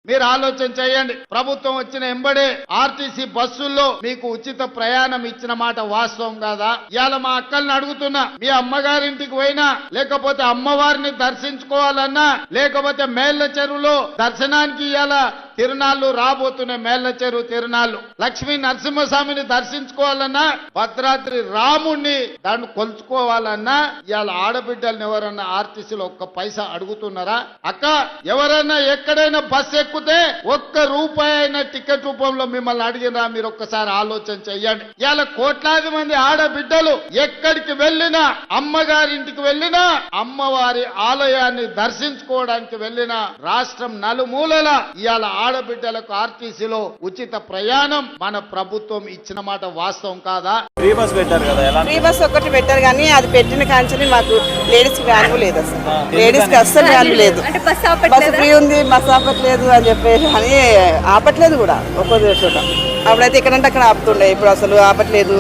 మీరు ఆలోచన చేయండి. ప్రభుత్వం వచ్చిన ఎంబడే ఆర్టీసీ బస్సుల్లో మీకు ఉచిత ప్రయాణం ఇచ్చిన మాట వాస్తవం కాదా? ఇవాళ మా అక్కల్ని అడుగుతున్నా, మీ అమ్మగారింటికి పోయినా, లేకపోతే అమ్మవారిని దర్శించుకోవాలన్నా, లేకపోతే మేళ్ల చెరువులో దర్శనానికి ఇవాళ తిరునాళ్లు రాబోతున్నాయి. మేళ్ల చెరువు తిరునాళ్లు, లక్ష్మీ నరసింహస్వామిని దర్శించుకోవాలన్నా, భద్రాద్రి రాముణ్ణి దాన్ని కొలుచుకోవాలన్నా ఇవాళ ఆడబిడ్డల్ని ఎవరన్నా ఆర్టీసీలో ఒక్క పైసా అడుగుతున్నారా? అక్క, ఎవరైనా ఎక్కడైనా బస్సు ఎక్కుతే ఒక్క రూపాయి అయినా టికెట్ రూపంలో మిమ్మల్ని అడిగినా? మీరు ఒక్కసారి ఆలోచన చెయ్యండి. ఇవాళ కోట్లాది మంది ఆడబిడ్డలు ఎక్కడికి వెళ్ళినా, అమ్మగారింటికి వెళ్ళినా, అమ్మవారి ఆలయాన్ని దర్శించుకోవడానికి వెళ్ళినా, రాష్ట్రం నలుమూలల ఇవాళ ఆడబిడ్డలకు ఆర్టీసీలో ఉచిత ప్రయాణం మన ప్రభుత్వం ఇచ్చిన మాట వాస్తవం కాదా? ఫ్రీ బస్ పెట్టారు కదా, ఫ్రీ బస్ ఒకటి పెట్టారు కానీ అది పెట్టిన కాంచెని మాకు లేడీస్ కి వాల్యూ లేదు. అసలు లేడీస్ కి అస్సలు వాల్యూ లేదు. బస్సు ఫ్రీ ఉంది, బస్సు ఆపట్లేదు అని చెప్పేసి అని ఆపట్లేదు కూడా ఒక్కో చోట. అప్పుడైతే ఎక్కడంటే అక్కడ ఆపుతుండే, ఇప్పుడు అసలు ఆపట్లేదు.